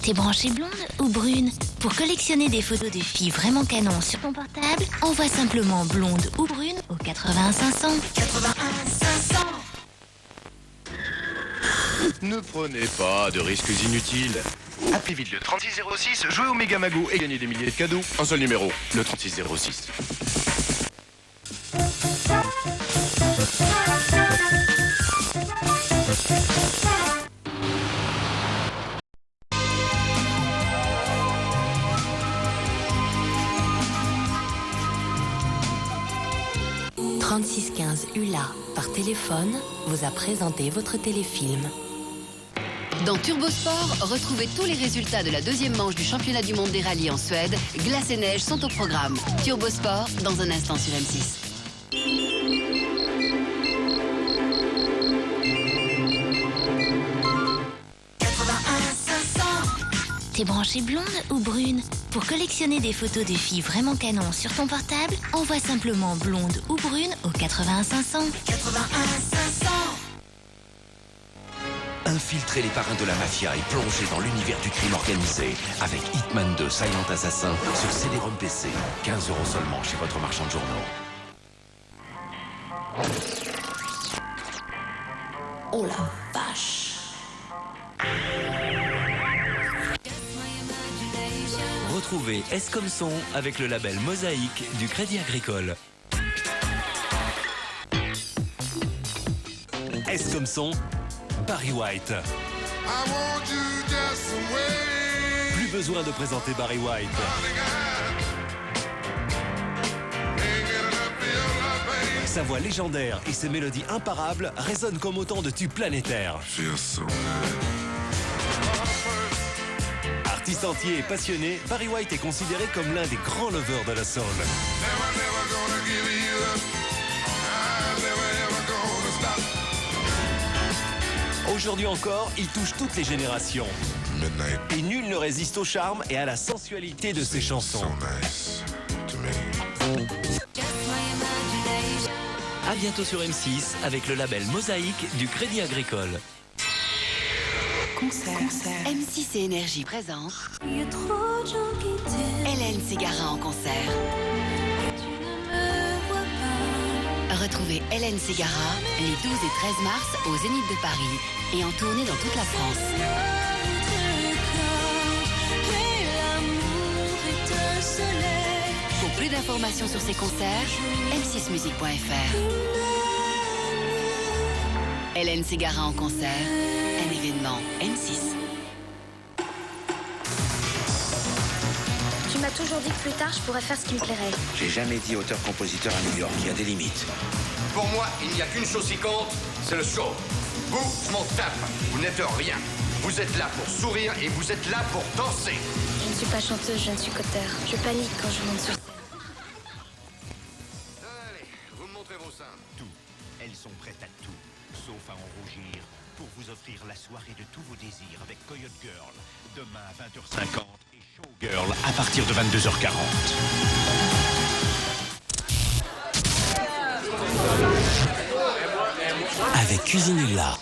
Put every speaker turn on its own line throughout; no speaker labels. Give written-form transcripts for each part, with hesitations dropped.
T'es branchée blonde ou brune? Pour collectionner des photos de filles vraiment canon sur ton portable, envoie simplement blonde ou brune au 81 500. 81 500.
Ne prenez pas de risques inutiles. Appelez vite le 3606, jouez au Megamago et gagnez des milliers de cadeaux. Un seul numéro, le 3606.
« 3615 ULA, par téléphone, vous a présenté votre téléfilm.
Dans Turbosport, retrouvez tous les résultats de la deuxième manche du championnat du monde des rallyes en Suède. Glace et neige sont au programme. Turbosport, dans un instant sur M6.
T'es branchée blonde ou brune? Pour collectionner des photos de filles vraiment canon sur ton portable, envoie simplement blonde ou brune au 81 500. 81 500.
Infiltrez les parrains de la mafia et plongez dans l'univers du crime organisé avec Hitman 2 Silent Assassin sur CD-ROM PC. 15 € seulement chez votre marchand de journaux.
Oh la vache!
Retrouvez S comme son avec le label Mosaïque du Crédit Agricole. S comme son, Barry White. Plus besoin de présenter Barry White. Sa voix légendaire et ses mélodies imparables résonnent comme autant de tubes planétaires. Artiste entier et passionné, Barry White est considéré comme l'un des grands lovers de la soul. Aujourd'hui encore, il touche toutes les générations. Et nul ne résiste au charme et à la sensualité de ses chansons. À bientôt sur M6 avec le label Mosaïque du Crédit Agricole.
Concert.
M6 et Énergie présente Hélène Ségara en concert. Retrouvez Hélène Ségara les 12 et 13 mars au Zénith de Paris et en tournée dans toute la France. Pour plus d'informations sur ces concerts, m6musique.fr. Hélène Ségara en concert, un événement M6.
Tu m'as toujours dit que plus tard, je pourrais faire ce qui me plairait.
J'ai jamais dit auteur-compositeur à New York, il y a des limites.
Pour moi, il n'y a qu'une chose qui compte, c'est le show. Vous, je m'en tape, vous n'êtes rien. Vous êtes là pour sourire et vous êtes là pour danser.
Je ne suis pas chanteuse, je ne suis qu'auteur. Je panique quand je monte sur scène.
Allez, vous me montrez vos seins.
Tout. Elles sont prêtes à tout, sauf à en rougir, pour vous offrir la soirée de tous vos désirs avec Coyote Girl. Demain à 20h50 et Showgirl à partir de 22h40.
Avec Cuisinilla.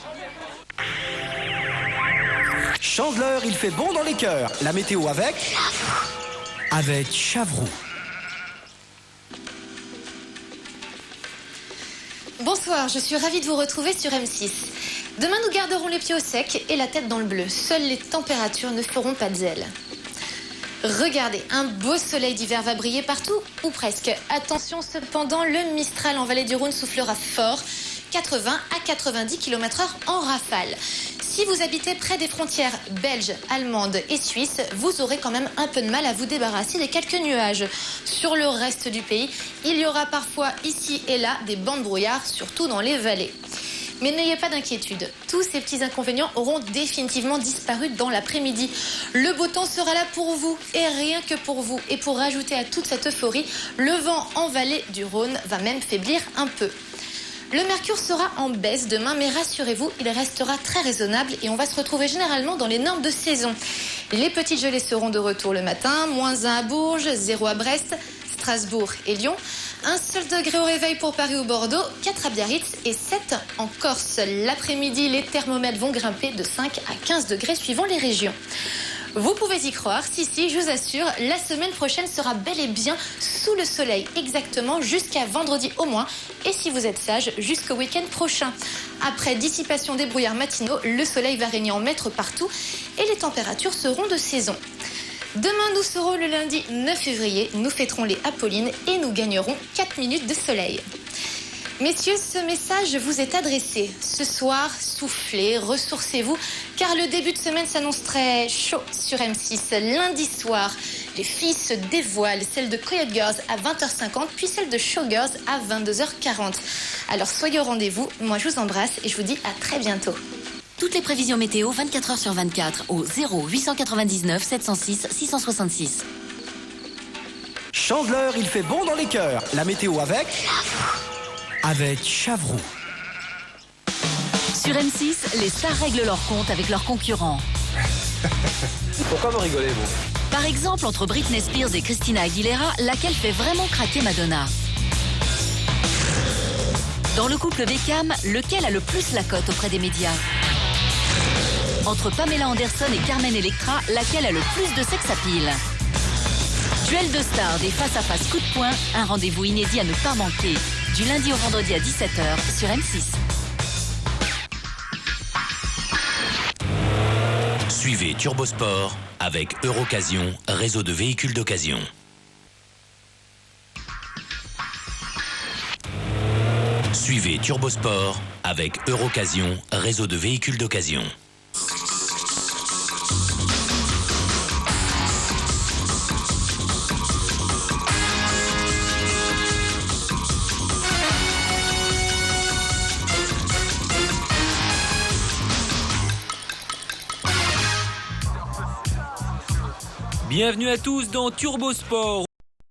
Chandeleur, il fait bon dans les cœurs. La météo avec Chavroux.
Bonsoir, je suis ravie de vous retrouver sur M6. Demain, nous garderons les pieds au sec et la tête dans le bleu. Seules les températures ne feront pas de zèle. Regardez, un beau soleil d'hiver va briller partout, ou presque. Attention cependant, le Mistral en vallée du Rhône soufflera fort, 80 à 90 km/h en rafale. Si vous habitez près des frontières belges, allemandes et suisses, vous aurez quand même un peu de mal à vous débarrasser des quelques nuages. Sur le reste du pays, il y aura parfois ici et là des bancs de brouillard, surtout dans les vallées. Mais n'ayez pas d'inquiétude, tous ces petits inconvénients auront définitivement disparu dans l'après-midi. Le beau temps sera là pour vous, et rien que pour vous. Et pour rajouter à toute cette euphorie, le vent en vallée du Rhône va même faiblir un peu. Le mercure sera en baisse demain, mais rassurez-vous, il restera très raisonnable et on va se retrouver généralement dans les normes de saison. Les petites gelées seront de retour le matin, -1 à Bourges, 0 à Brest, Strasbourg et Lyon. 1 seul degré au réveil pour Paris ou Bordeaux, 4 à Biarritz et 7 en Corse. L'après-midi, les thermomètres vont grimper de 5 à 15 degrés suivant les régions. Vous pouvez y croire, si, je vous assure, la semaine prochaine sera bel et bien sous le soleil, exactement jusqu'à vendredi au moins, et si vous êtes sage, jusqu'au week-end prochain. Après dissipation des brouillards matinaux, le soleil va régner en maître partout et les températures seront de saison. Demain, nous serons le lundi 9 février, nous fêterons les Apollines et nous gagnerons 4 minutes de soleil. Messieurs, ce message vous est adressé. Ce soir, soufflez, ressourcez-vous, car le début de semaine s'annonce très chaud sur M6. Lundi soir, les filles se dévoilent, celle de Coyote Girls à 20h50, puis celle de Showgirls à 22h40. Alors soyez au rendez-vous, moi je vous embrasse et je vous dis à très bientôt.
Toutes les prévisions météo 24 h sur 24 au 0899 706 666.
Chandeleur, il fait bon dans les cœurs. La météo avec Chavroux.
Sur M6, les stars règlent leur compte avec leurs concurrents.
Pourquoi vous rigolez, vous?
Par exemple, entre Britney Spears et Christina Aguilera, laquelle fait vraiment craquer Madonna? Dans le couple Beckham, lequel a le plus la cote auprès des médias? Entre Pamela Anderson et Carmen Electra, laquelle a le plus de sex appeal? Duel de stars, des face-à-face coups de poing, un rendez-vous inédit à ne pas manquer. Du lundi au vendredi à 17h sur M6.
Suivez Turbosport avec Euroccasion, réseau de véhicules d'occasion. Suivez Turbosport avec Euroccasion, réseau de véhicules d'occasion.
Bienvenue à tous dans Turbosport.